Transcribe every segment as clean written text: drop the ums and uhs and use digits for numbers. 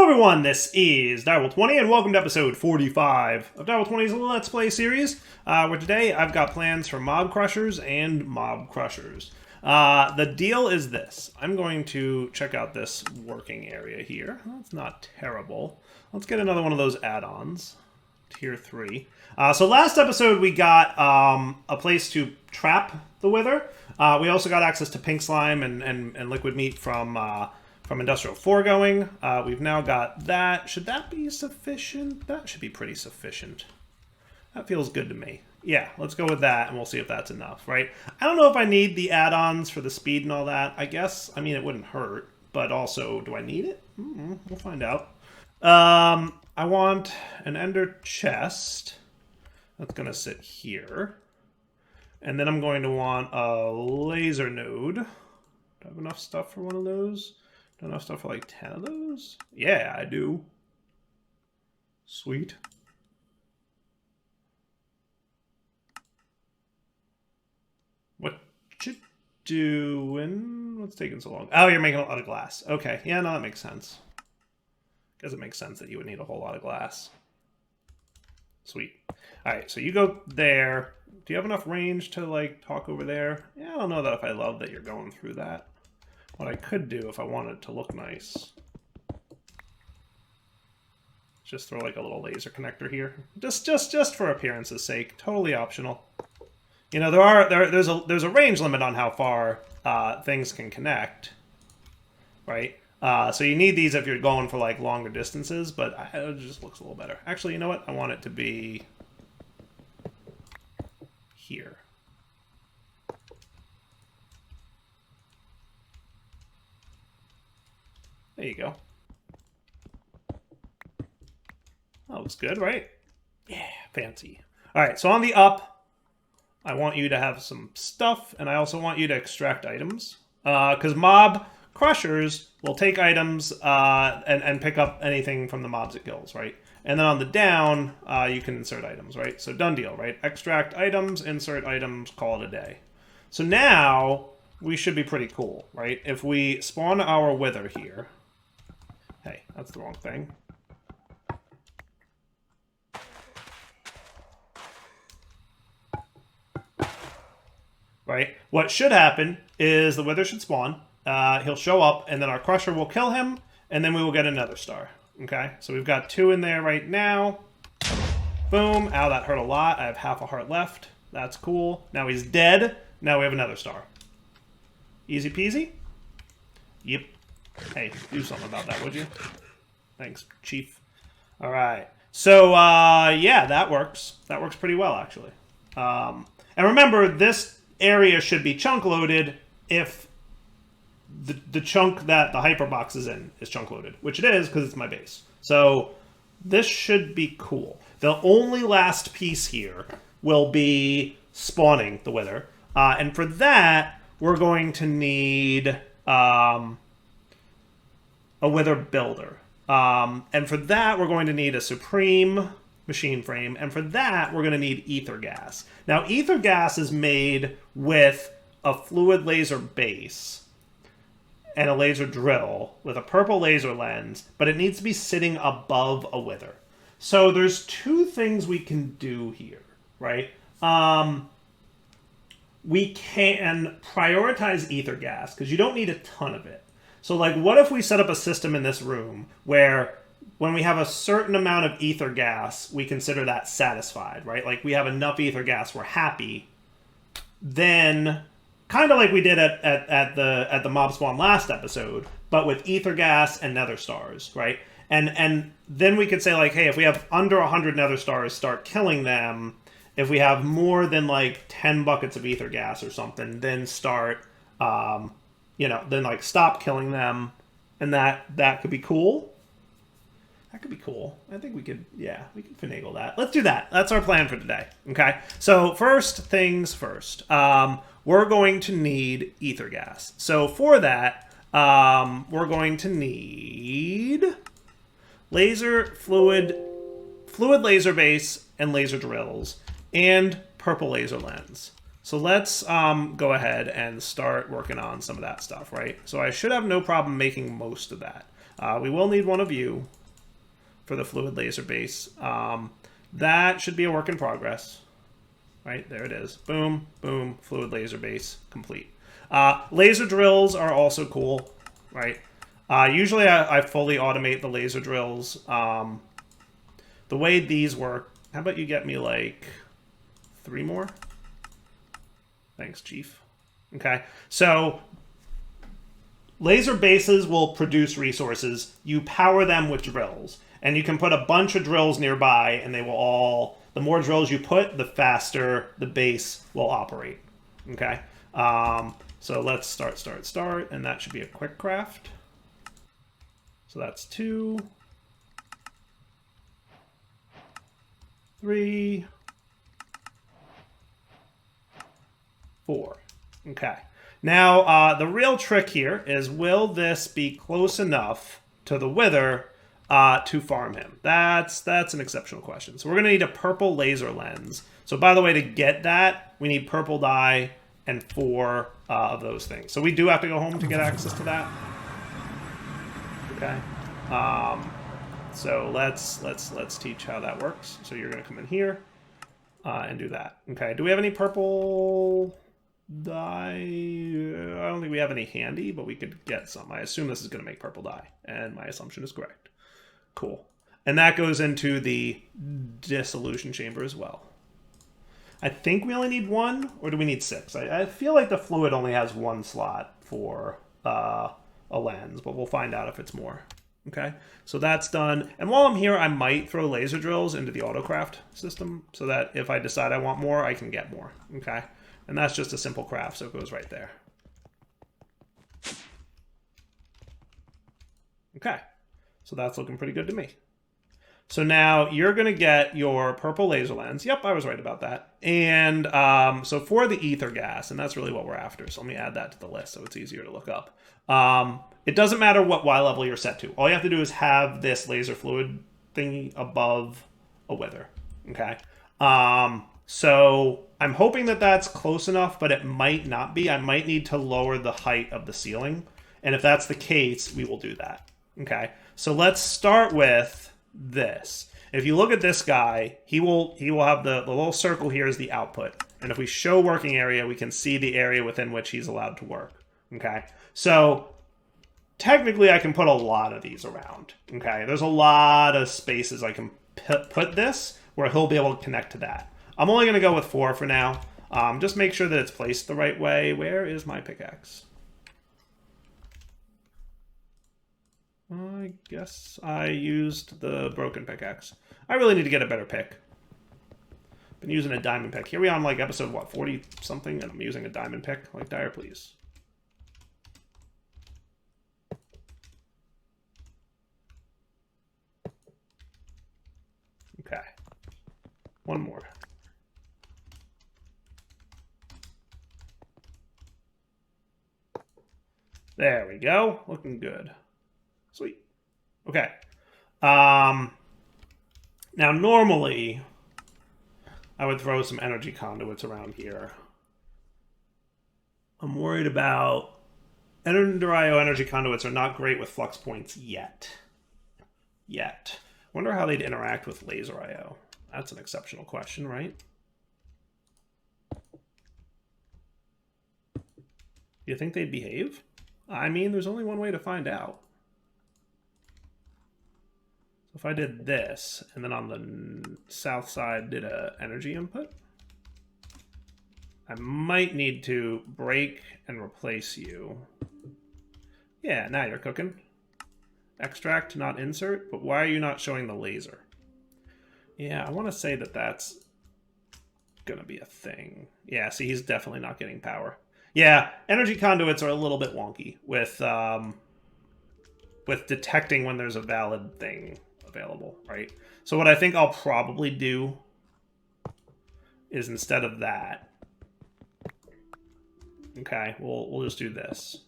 Hello everyone, this is Direwolf20 and welcome to episode 45 of Direwolf20's Let's Play series, where today I've got plans for mob crushers and mob crushers. The deal is this. I'm going to check out this working area here. That's not terrible. Let's get another one of those add-ons. Tier 3. So last episode we got a place to trap the Wither. We also got access to pink slime and liquid meat from Industrial Foregoing. We've now got that. Should that be sufficient? That should be pretty sufficient. That feels good to me. Yeah, let's go with that and we'll see if that's enough, right? I don't know if I need the add-ons for the speed and all that. I guess, I mean, it wouldn't hurt, but also, do I need it? We'll find out. I want an ender chest. That's going to sit here. And then I'm going to want a laser node. Do I have enough stuff for one of those? Enough stuff for like 10 of those? Yeah, I do. Sweet. What you doing? What's taking so long? Oh, you're making a lot of glass. Okay, yeah, no, that makes sense. Guess it makes sense that you would need a whole lot of glass. Sweet. Alright, so you go there. Do you have enough range to, like, talk over there? Yeah, I don't know that if I love that you're going through that. What I could do if I wanted it to look nice, just throw like a little laser connector here, just for appearance's sake. Totally optional. You know, there's a range limit on how far things can connect, right? So you need these if you're going for like longer distances, but it just looks a little better. Actually, you know what? I want it to be here. There you go. That looks good, right? Yeah, fancy. All right, so on the up, I want you to have some stuff, and I also want you to extract items. Because mob crushers will take items and pick up anything from the mobs it kills, right? And then on the down, you can insert items, right? So done deal, right? Extract items, insert items, call it a day. So now, we should be pretty cool, right? If we spawn our Wither here... Hey, that's the wrong thing. Right? What should happen is the Wither should spawn. He'll show up, and then our Crusher will kill him, and then we will get another star. Okay? So we've got 2 in there right now. Boom. Ow, that hurt a lot. I have half a heart left. That's cool. Now he's dead. Now we have another star. Easy peasy? Yep. Hey, do something about that, would you? Thanks, Chief. All right. So, yeah, that works. That works pretty well, actually. And remember, this area should be chunk loaded if the chunk that the hyperbox is in is chunk loaded, which it is because it's my base. So this should be cool. The only last piece here will be spawning the Wither. And for that, we're going to need... a Wither builder. And for that, we're going to need a Supreme machine frame. And for that, we're going to need ether gas. Now, ether gas is made with a fluid laser base and a laser drill with a purple laser lens, but it needs to be sitting above a Wither. So there's 2 things we can do here, right? We can prioritize ether gas, because you don't need a ton of it. So, like, what if we set up a system in this room where when we have a certain amount of ether gas, we consider that satisfied, right? Like, we have enough ether gas, we're happy. Then, kind of like we did at the mob spawn last episode, but with ether gas and nether stars, right? And then we could say, like, hey, if we have under 100 nether stars, start killing them. If we have more than, like, 10 buckets of ether gas or something, then start... you know, then like stop killing them, and that could be cool. That could be cool. I think we could, yeah, we could finagle that. Let's do that. That's our plan for today. Okay. So first things first, we're going to need ether gas. So for that, we're going to need fluid laser base and laser drills and purple laser lens. So let's go ahead and start working on some of that stuff, right? So I should have no problem making most of that. We will need one of you for the fluid laser base. That should be a work in progress. Right, there it is. Boom, boom, fluid laser base, complete. Laser drills are also cool, right? Usually I fully automate the laser drills. The way these work, how about you get me like 3 more? Thanks, Chief. Okay, so laser bases will produce resources. You power them with drills. And you can put a bunch of drills nearby, and they will all... The more drills you put, the faster the base will operate. Okay? So let's start, and that should be a quick craft. So that's 2, 3, 4. Okay. Now, the real trick here is, will this be close enough to the Wither to farm him? That's an exceptional question. So we're going to need a purple laser lens. So by the way, to get that, we need purple dye and 4 of those things. So we do have to go home to get access to that. Okay. So let's teach how that works. So you're going to come in here and do that. Okay. Do we have any purple dye? I don't think we have any handy, but we could get some. I assume this is going to make purple dye, and my assumption is correct. Cool. And that goes into the dissolution chamber as well. I think we only need 1, or do we need 6? I feel like the fluid only has 1 slot for a lens, but we'll find out if it's more. Okay, so that's done. And while I'm here, I might throw laser drills into the autocraft system so that if I decide I want more, I can get more. Okay, and that's just a simple craft, so it goes right there. Okay. So that's looking pretty good to me. So now you're going to get your purple laser lens. Yep, I was right about that. And so for the ether gas, and that's really what we're after. So let me add that to the list so it's easier to look up. It doesn't matter what Y level you're set to. All you have to do is have this laser fluid thingy above a Wither. Okay. So I'm hoping that that's close enough, but it might not be. I might need to lower the height of the ceiling. And if that's the case, we will do that. Okay, so let's start with this. If you look at this guy, he will have the little circle here is the output. And if we show working area, we can see the area within which he's allowed to work. Okay, so technically I can put a lot of these around. Okay, there's a lot of spaces I can put this where he'll be able to connect to that. I'm only going to go with 4 for now. Just make sure that it's placed the right way. Where is my pickaxe? I guess I used the broken pickaxe. I really need to get a better pick. Been using a diamond pick. Here we are on like episode, what, 40 something, and I'm using a diamond pick. Like, Dire, please. Okay. 1 more. There we go. Looking good. Sweet. Okay. Now, normally, I would throw some energy conduits around here. I'm worried about... Ender-IO energy conduits are not great with flux points yet. Wonder how they'd interact with laser IO. That's an exceptional question, right? You think they'd behave? I mean, there's only one way to find out. So if I did this, and then on the south side did a energy input, I might need to break and replace you. Yeah, now you're cooking. Extract, not insert, but why are you not showing the laser? Yeah, I want to say that that's gonna be a thing. Yeah, see, he's definitely not getting power. Yeah, energy conduits are a little bit wonky with detecting when there's a valid thing available, right? So what I think I'll probably do is instead of that, okay, we'll just do this.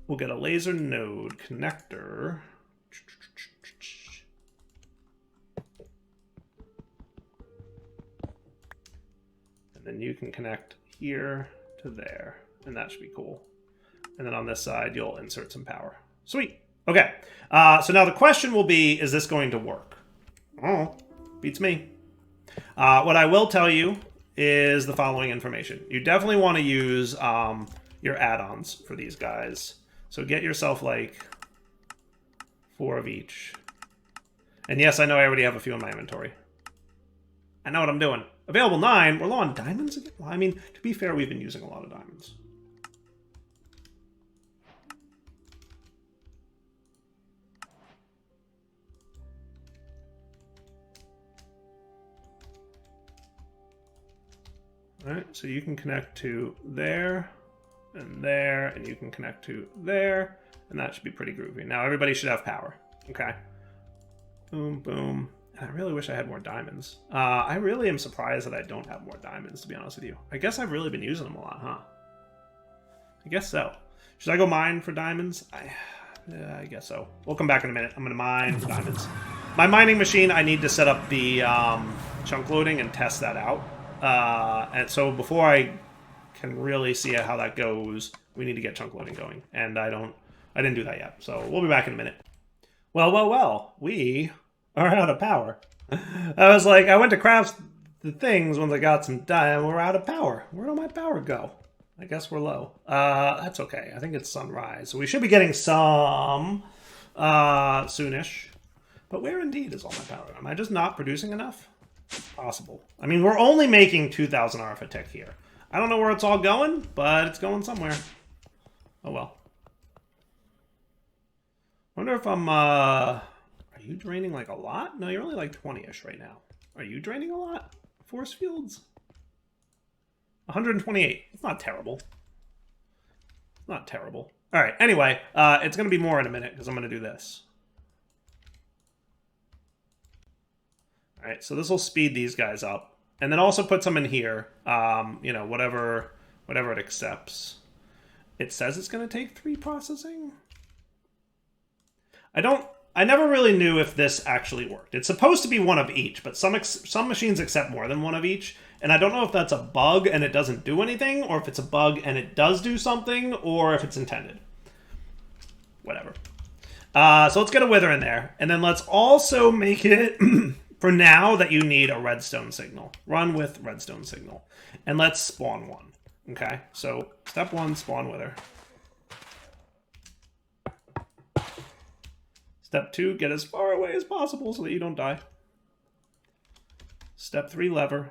We'll get a laser node connector. And then you can connect here to there. And that should be cool. And then on this side, you'll insert some power. Sweet. Okay. So now the question will be, is this going to work? Oh, beats me. What I will tell you is the following information. You definitely want to use your add-ons for these guys. So get yourself like 4 of each. And yes, I know I already have a few in my inventory. I know what I'm doing. Available 9. We're low on diamonds again? Well, I mean, to be fair, we've been using a lot of diamonds. All right, so you can connect to there, and you can connect to there, and that should be pretty groovy. Now everybody should have power. Okay. Boom, boom. And I really wish I had more diamonds. I really am surprised that I don't have more diamonds, to be honest with you. I guess I've really been using them a lot, huh? I guess so. Should I go mine for diamonds? I guess so. We'll come back in a minute. I'm going to mine for diamonds. My mining machine, I need to set up the chunk loading and test that out. And so before I can really see how that goes, we need to get chunk loading going. And I didn't do that yet. So we'll be back in a minute. Well, we are out of power. I was like, I went to craft the things once I got some time. We're out of power. Where'd all my power go? I guess we're low. That's okay. I think it's sunrise. So we should be getting some soonish. But where indeed is all my power? Am I just not producing enough? Possible. I mean, we're only making 2,000 RF a tick here. I don't know where it's all going, but it's going somewhere. Oh well. Wonder if I'm, are you draining like a lot? No, you're only like 20-ish right now. Are you draining a lot? Force fields? 128. It's not terrible. Not terrible. All right, anyway, it's going to be more in a minute because I'm going to do this. All right, so this will speed these guys up. And then also put some in here, you know, whatever it accepts. It says it's going to take 3 processing. I never really knew if this actually worked. It's supposed to be 1 of each, but some machines accept more than 1 of each. And I don't know if that's a bug and it doesn't do anything, or if it's a bug and it does do something, or if it's intended. Whatever. So let's get a wither in there. And then let's also make it, for now, that you need a redstone signal. Run with redstone signal. And let's spawn 1. Okay? So, step 1, spawn wither. Step 2, get as far away as possible so that you don't die. Step 3, lever.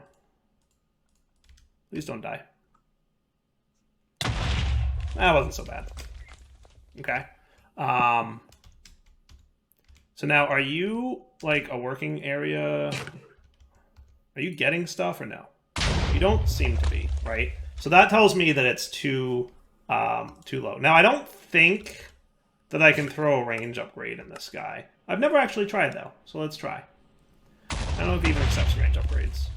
Please don't die. That wasn't so bad. Okay. So now, are you, like, a working area? Are you getting stuff or no? You don't seem to be, right? So that tells me that it's too low. Now, I don't think that I can throw a range upgrade in this guy. I've never actually tried, though, so let's try. I don't know if he even accepts range upgrades.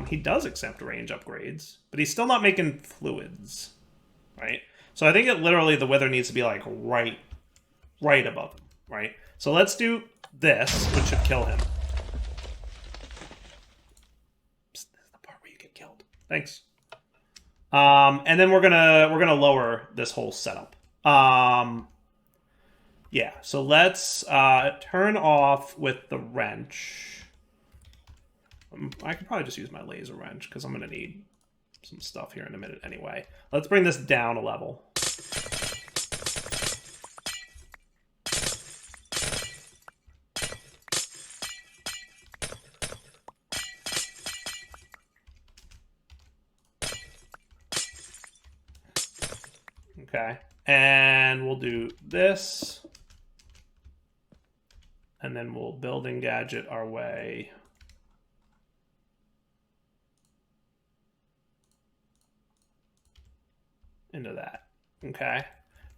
He does accept range upgrades, but he's still not making fluids, right? So I think it literally, the wither needs to be, like, right above him, right? So let's do this, which should kill him. This is the part where you get killed. Thanks. And then we're gonna lower this whole setup. Yeah, so let's turn off with the wrench. I could probably just use my laser wrench because I'm going to need some stuff here in a minute anyway. Let's bring this down a level. Okay, and we'll do this. And then we'll building gadget our way into that. Okay.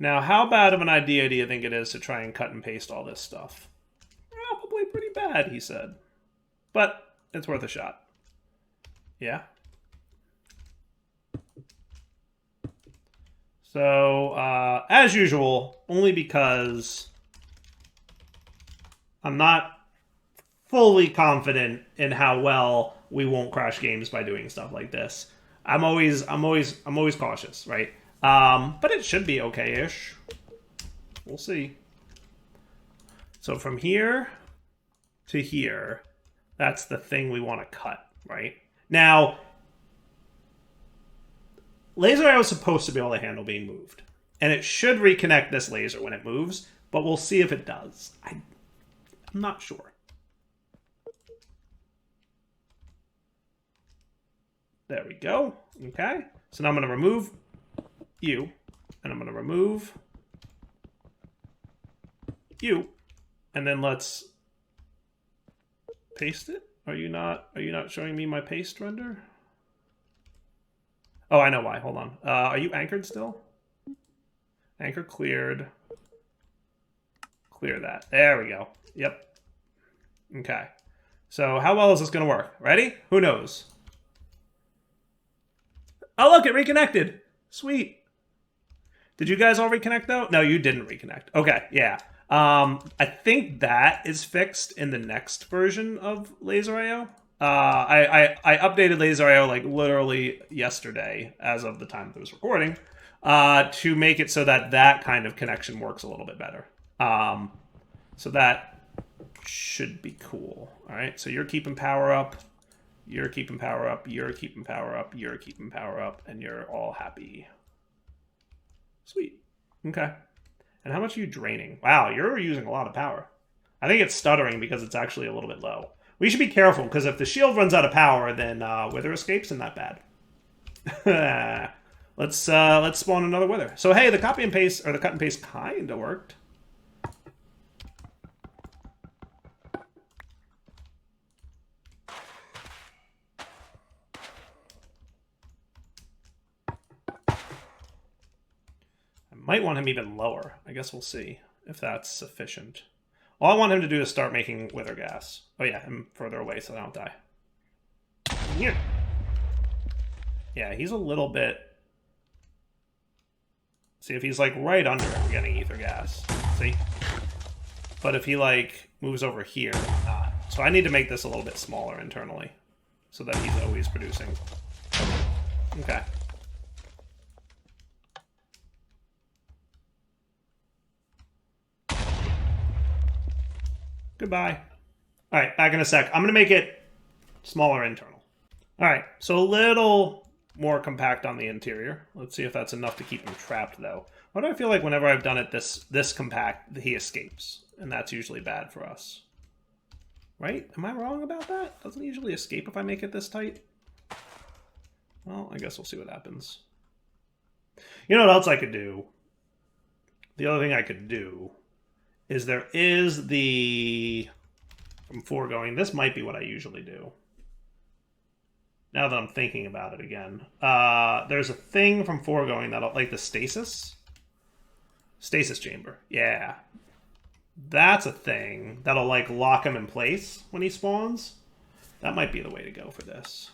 Now, how bad of an idea do you think it is to try and cut and paste all this stuff? Probably pretty bad, he said. But it's worth a shot. Yeah. So, as usual, only because I'm not fully confident in how well we won't crash games by doing stuff like this. I'm always cautious, right? But it should be okay-ish. We'll see. So from here to here, that's the thing we want to cut, right? Now, laser arrow is supposed to be able to handle being moved. And it should reconnect this laser when it moves, but we'll see if it does. I'm not sure. There we go. Okay. So now I'm going to remove you, and I'm going to remove you, and then let's paste it. Are you not showing me my paste render? Oh, I know why. Hold on. Are you anchored still? Anchor cleared. Clear that. There we go. Yep. Okay. So how well is this going to work? Ready? Who knows? Oh, look, it reconnected. Sweet. Did you guys all reconnect, though? No, you didn't reconnect. Okay, yeah. I think that is fixed in the next version of Laser IO. I updated Laser IO like literally yesterday, as of the time that it was recording, to make it so that that kind of connection works a little bit better. So that should be cool. All right, so you're keeping power up. You're keeping power up, you're keeping power up, you're keeping power up, and you're all happy. Sweet. Okay. And how much are you draining? Wow, you're using a lot of power. I think it's stuttering because it's actually a little bit low. We should be careful, because if the shield runs out of power, then Wither escapes, and that bad. Let's spawn another Wither. So hey, the copy and paste, or the cut and paste kinda worked. Might want him even lower. I guess we'll see if that's sufficient. All I want him to do is start making wither gas. Oh yeah, I'm further away so I don't die. Here. Yeah, he's a little bit... See, if he's like right under it, we're getting ether gas. See? But if he like moves over here, not. So I need to make this a little bit smaller internally so that he's always producing. Okay. Goodbye. All right, back in a sec. I'm going to make it smaller internal. All right, so a little more compact on the interior. Let's see if that's enough to keep him trapped, though. Why do I feel like whenever I've done it this compact, he escapes? And that's usually bad for us. Right? Am I wrong about that? Doesn't he usually escape if I make it this tight? Well, I guess we'll see what happens. You know what else I could do? The other thing I could do is there is the, from foregoing, this might be what I usually do. Now that I'm thinking about it again. There's a thing from foregoing that'll, like the stasis? Stasis chamber, yeah. That's a thing that'll like lock him in place when he spawns. That might be the way to go for this.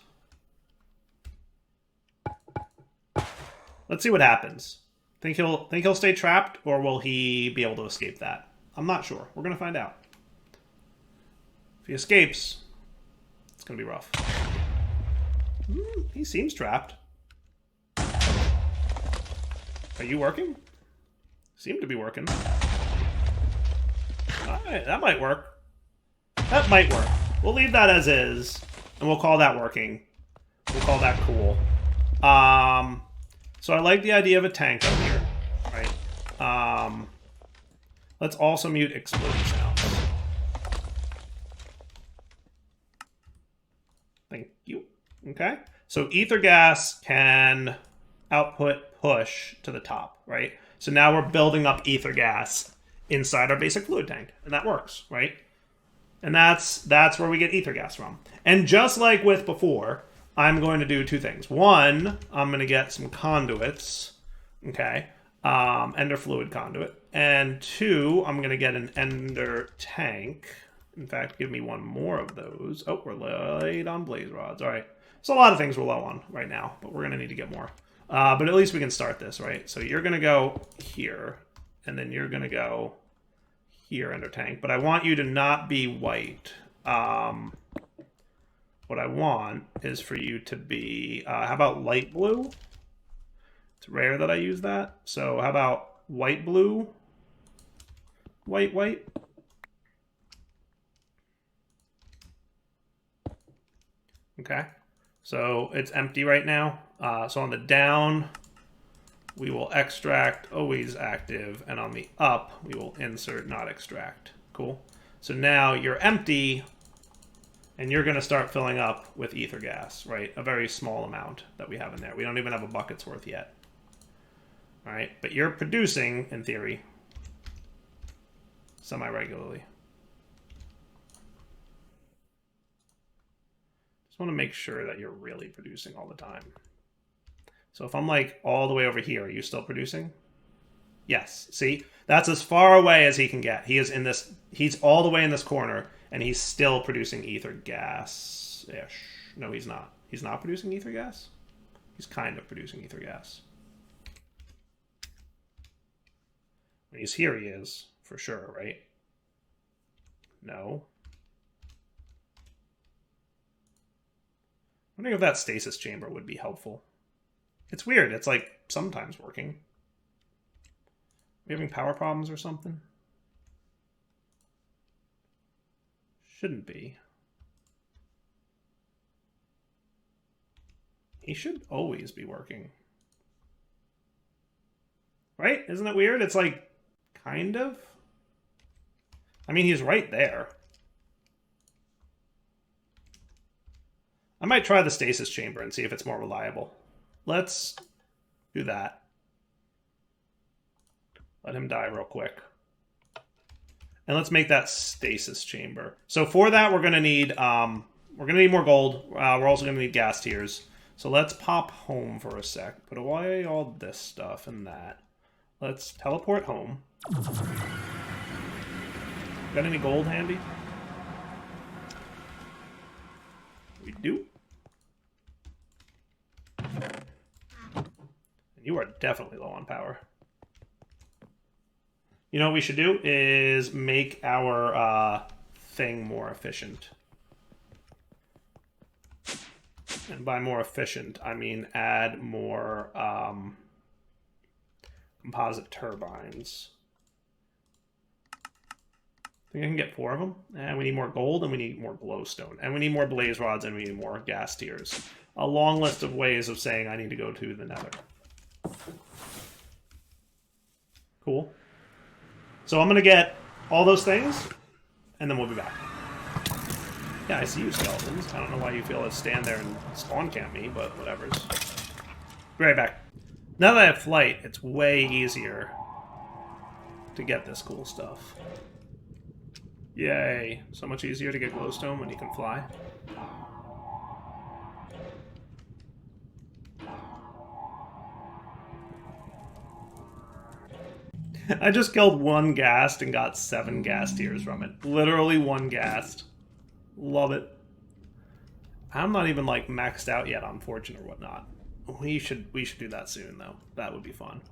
Let's see what happens. Think he'll stay trapped, or will he be able to escape that? I'm not sure. We're going to find out. If he escapes, it's going to be rough. He seems trapped. Are you working? Seem to be working. Alright, that might work. That might work. We'll leave that as is, and we'll call that working. We'll call that cool. So I like the idea of a tank up here, right? Let's also mute exploding sounds. Thank you. Okay. So ether gas can output push to the top, right? So now we're building up ether gas inside our basic fluid tank, and that works, right? And that's where we get ether gas from. And just like with before, I'm going to do two things. One, I'm going to get some conduits, okay? Ender fluid conduit. And two, I'm going to get an ender tank. In fact, give me one more of those. Oh, we're late on blaze rods. All right. So a lot of things we're low on right now, but we're going to need to get more. But at least we can start this, right? So you're going to go here, and then you're going to go here, ender tank. But I want you to not be white. What I want is for you to be, how about light blue? It's rare that I use that. So how about white, blue, white, white? Okay. So it's empty right now. So on the down, we will extract always active, and on the up, we will insert not extract. Cool. So now you're empty, and you're going to start filling up with ether gas, right? A very small amount that we have in there. We don't even have a bucket's worth yet. All right, but you're producing, in theory, semi-regularly. Just want to make sure that you're really producing all the time. So if I'm like all the way over here, are you still producing? Yes. See, that's as far away as he can get. He is in this. He's all the way in this corner, and he's still producing ether gas-ish. No, he's not. He's not producing ether gas. He's kind of producing ether gas. When he's here, he is for sure, right? No. I'm wondering if that stasis chamber would be helpful. It's weird. It's like sometimes working. Are we having power problems or something? Shouldn't be. He should always be working. Right? Isn't it weird? It's like, kind of. I mean, he's right there. I might try the stasis chamber and see if it's more reliable. Let's do that. Let him die real quick. And let's make that stasis chamber. So for that, we're gonna need more gold. We're also gonna need gas tiers. So let's pop home for a sec. Put away all this stuff and that. Let's teleport home. Got any gold handy? We do. You are definitely low on power. You know what we should do is make our thing more efficient. And by more efficient, I mean add more composite turbines. I think I can get 4 of them. And we need more gold, and we need more glowstone. And we need more blaze rods, and we need more gas tiers. A long list of ways of saying I need to go to the nether. Cool. So I'm going to get all those things, and then we'll be back. Yeah, I see you, skeletons. I don't know why you feel to stand there and spawn camp me, but whatever's. Be right back. Now that I have flight, it's way easier to get this cool stuff. Yay. So much easier to get glowstone when you can fly. I just killed 1 ghast and got 7 gas tiers from it. Literally 1 ghast. Love it. I'm not even like maxed out yet on fortune or whatnot. We should do that soon though. That would be fun.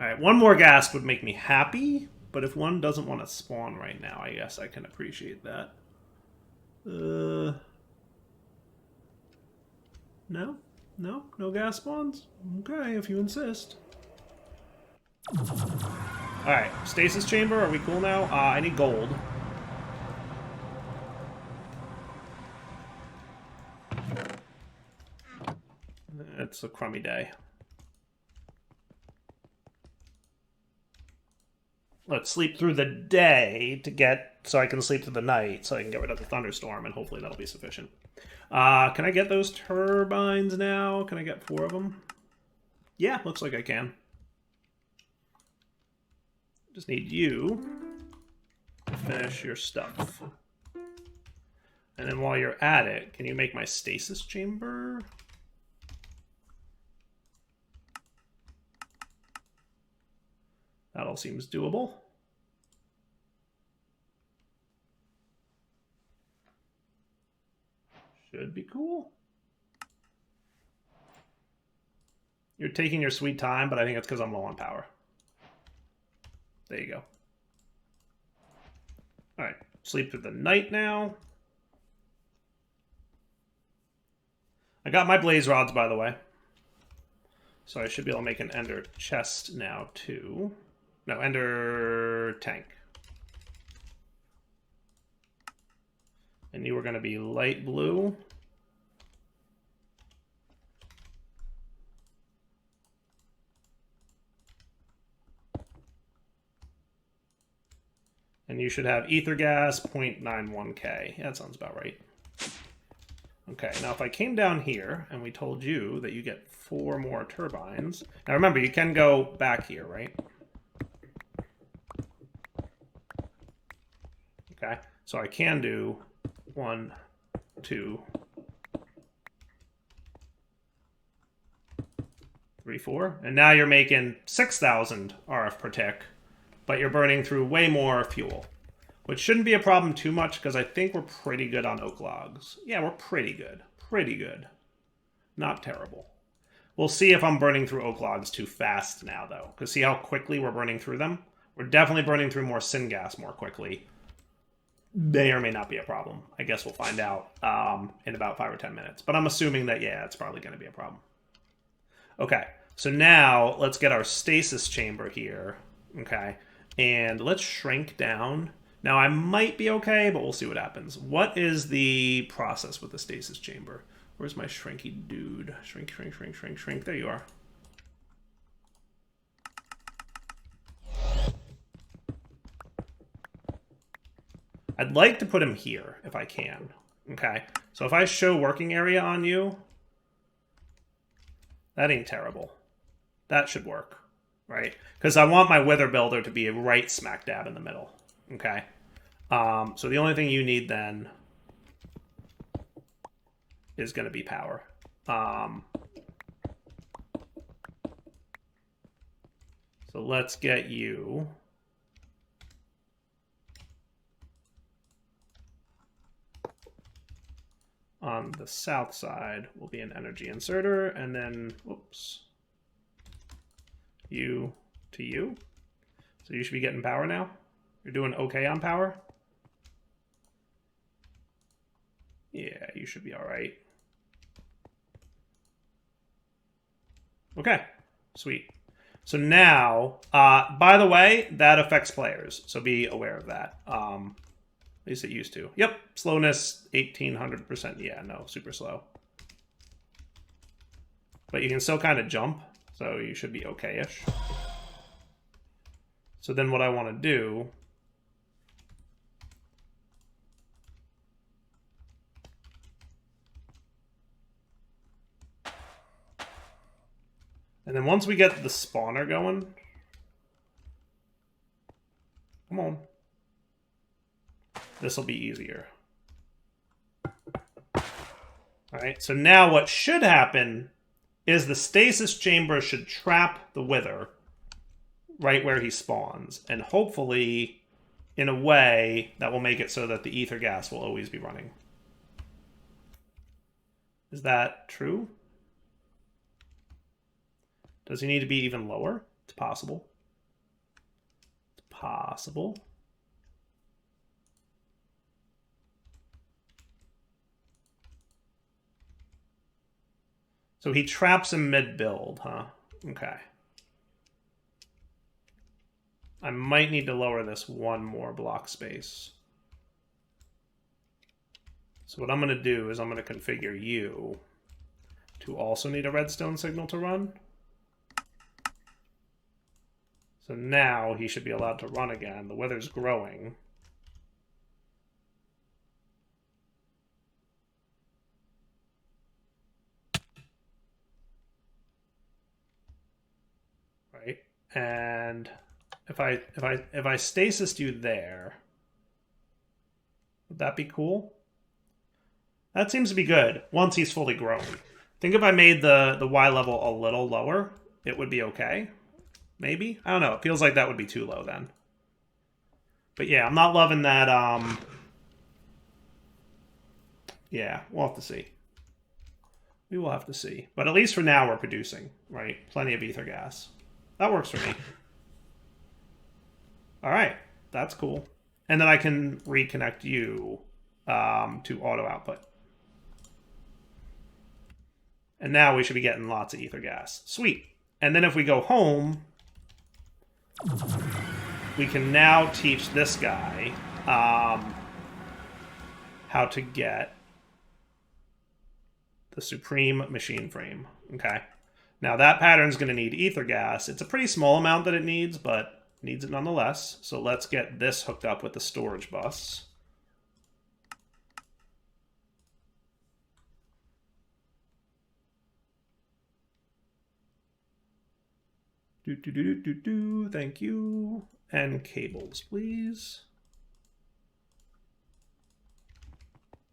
Alright, 1 more ghast would make me happy, but if one doesn't want to spawn right now, I guess I can appreciate that. No? No? No gas spawns? Okay, if you insist. Alright, stasis chamber, are we cool now? I need gold. It's a crummy day. Let's sleep through the day so I can sleep through the night, so I can get rid of the thunderstorm, and hopefully that'll be sufficient. Can I get those turbines now? Can I get 4 of them? Yeah, looks like I can. Just need you to finish your stuff. And then while you're at it, can you make my stasis chamber? That all seems doable. Should be cool. You're taking your sweet time, but I think it's because I'm low on power. There you go. All right, sleep through the night now. I got my blaze rods, by the way. So I should be able to make an ender chest now, too. No, ender tank. And you were going to be light blue. And you should have ether gas 0.91K. Yeah, that sounds about right. Okay, now if I came down here and we told you that you get 4 more turbines. Now remember, you can go back here, right? Okay, so I can do 1, 2, 3, 4. And now you're making 6,000 RF per tick, but you're burning through way more fuel. Which shouldn't be a problem too much, because I think we're pretty good on oak logs. Yeah, we're pretty good. Pretty good. Not terrible. We'll see if I'm burning through oak logs too fast now, though. Because see how quickly we're burning through them? We're definitely burning through more syngas more quickly. May or may not be a problem. I guess we'll find out in about 5 or 10 minutes. But I'm assuming that, yeah, it's probably going to be a problem. Okay, so now let's get our stasis chamber here. Okay, and let's shrink down. Now, I might be okay, but we'll see what happens. What is the process with the stasis chamber? Where's my shrinky dude? Shrink, shrink, shrink, shrink, shrink. There you are. I'd like to put him here, if I can. Okay, so if I show working area on you, that ain't terrible. That should work, right? Because I want my wither builder to be right smack dab in the middle. Okay, so the only thing you need then is going to be power. So let's get you on the south side. Will be an energy inserter, and then whoops, you to you. So you should be getting power now. You're doing okay on power? Yeah, you should be all right. Okay, sweet. So now, by the way, that affects players, so be aware of that. At least it used to. Yep, slowness 1800%. Yeah, no, super slow. But you can still kind of jump, so you should be okay-ish. So then what I want to do and then once we get the spawner going, come on, this will be easier. All right, so now what should happen is the stasis chamber should trap the wither right where he spawns, and hopefully in a way that will make it so that the ether gas will always be running. Is that true? Does he need to be even lower? It's possible. It's possible. So he traps him mid-build, huh? Okay. I might need to lower this 1 more block space. So what I'm going to do is I'm going to configure you to also need a redstone signal to run. So now he should be allowed to run again. The weather's growing. Right? And if I stasised you there, would that be cool? That seems to be good once he's fully grown. I think if I made the Y level a little lower, it would be okay. Maybe? I don't know. It feels like that would be too low then. But yeah, I'm not loving that. Yeah, we'll have to see. We will have to see. But at least for now, we're producing, right? Plenty of ether gas. That works for me. All right, that's cool. And then I can reconnect you to auto output. And now we should be getting lots of ether gas. Sweet. And then if we go home, we can now teach this guy how to get the Supreme Machine Frame. Okay. Now that pattern's going to need ether gas. It's a pretty small amount that it needs, but needs it nonetheless. So let's get this hooked up with the storage bus. Thank you. And cables, please.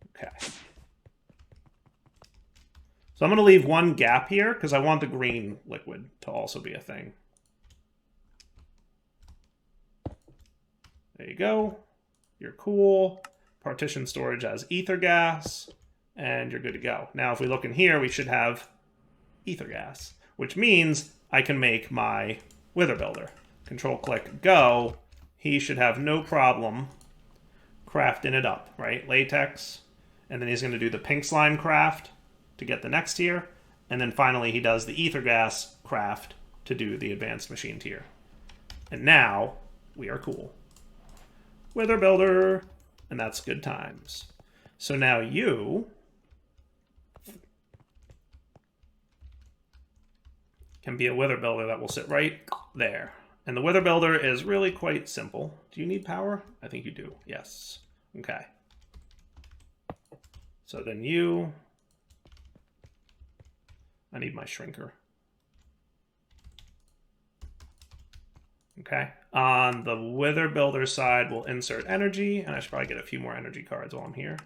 Okay. So I'm going to leave one gap here because I want the green liquid to also be a thing. There you go. You're cool. Partition storage as ether gas, and you're good to go. Now, if we look in here, we should have ether gas, which means I can make my wither builder. Control-click, go. He should have no problem crafting it up, right? Latex, and then he's going to do the pink slime craft to get the next tier, and then finally he does the ether gas craft to do the advanced machine tier. And now we are cool. Wither builder, and that's good times. So now you can be a wither builder that will sit right there. And the wither builder is really quite simple. Do you need power? I think you do. Yes. Okay. So then you... I need my shrinker. Okay. On the wither builder side, we'll insert energy, and I should probably get a few more energy cards while I'm here.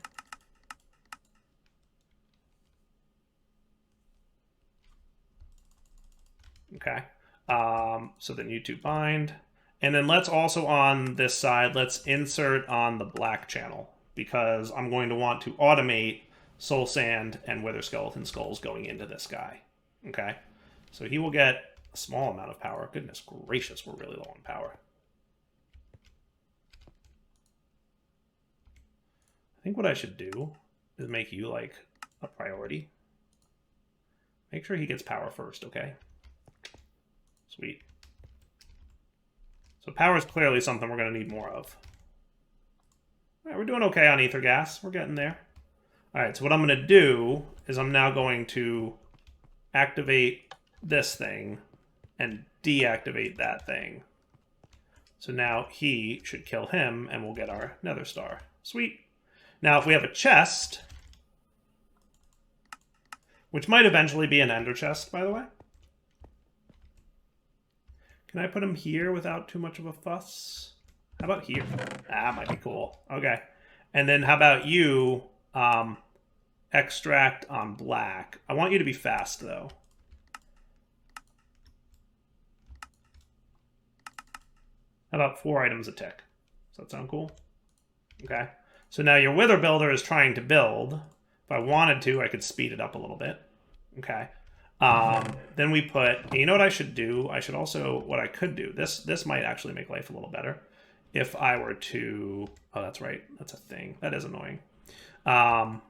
Okay. So then you two bind. And then let's also on this side, let's insert on the black channel, because I'm going to want to automate soul sand and wither skeleton skulls going into this guy. Okay. So he will get a small amount of power. Goodness gracious, we're really low on power. I think what I should do is make you like a priority. Make sure he gets power first, okay? Sweet. So power is clearly something we're going to need more of. All right, we're doing okay on ether gas. We're getting there. All right, so what I'm going to do is I'm now going to activate this thing and deactivate that thing. So now he should kill him, and we'll get our nether star. Sweet. Now, if we have a chest, which might eventually be an ender chest, by the way. Can I put him here without too much of a fuss? How about here? That might be cool. Okay. And then how about you extract on black? I want you to be fast, though. How about 4 items a tick? Does that sound cool? Okay. So now your wither builder is trying to build. If I wanted to, I could speed it up a little bit. Okay. Then we put, you know what I should do? I should also, what I could do, this might actually make life a little better. If I were to, oh, that's right. That's a thing. That is annoying. Turn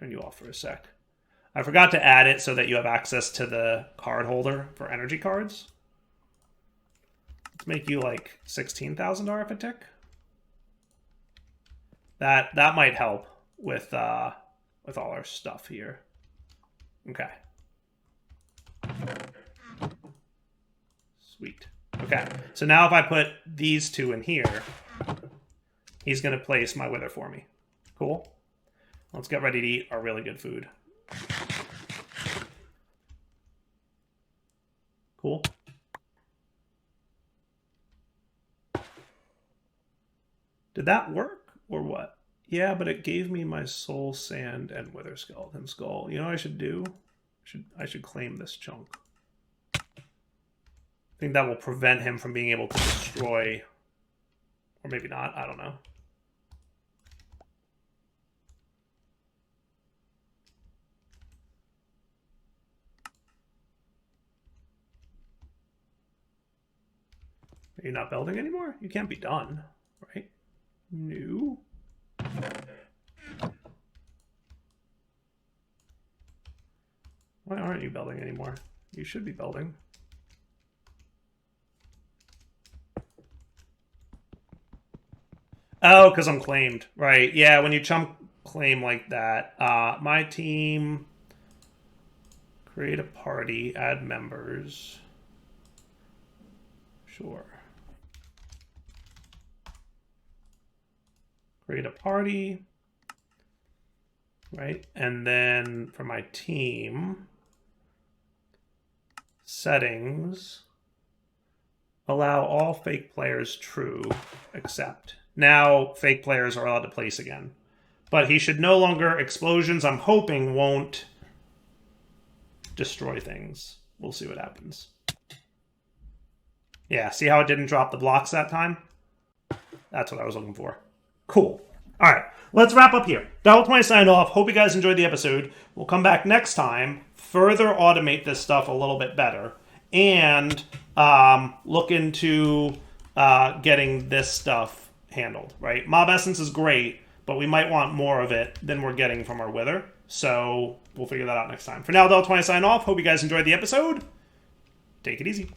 you off for a sec. I forgot to add it so that you have access to the card holder for energy cards. Let's make you like 16,000 RF a tick. That might help with all our stuff here. Okay. Sweet. Okay. So now if I put these two in here, he's going to place my wither for me. Cool. Let's get ready to eat our really good food. Cool. Did that work or what? Yeah, but it gave me my soul sand and wither skeleton skull. You know what I should do? I should claim this chunk. I think that will prevent him from being able to destroy, or maybe not, I don't know. Are you not building anymore? You can't be done, right? No. Why aren't you building anymore? You should be building. Oh, because I'm claimed. Right. Yeah, when you chump claim like that. My team... Create a party, add members. Sure. Create a party. Right? And then for my team, settings, allow all fake players true, accept. Now fake players are allowed to place again. But he should no longer, explosions I'm hoping won't destroy things. We'll see what happens. Yeah, see how it didn't drop the blocks that time? That's what I was looking for. Cool. All right, let's wrap up here. That was my sign off. Hope you guys enjoyed the episode. We'll come back next time, further automate this stuff a little bit better, and look into getting this stuff handled, right? Mob Essence is great, but we might want more of it than we're getting from our Wither. So we'll figure that out next time. For now, Del20 sign off. Hope you guys enjoyed the episode. Take it easy.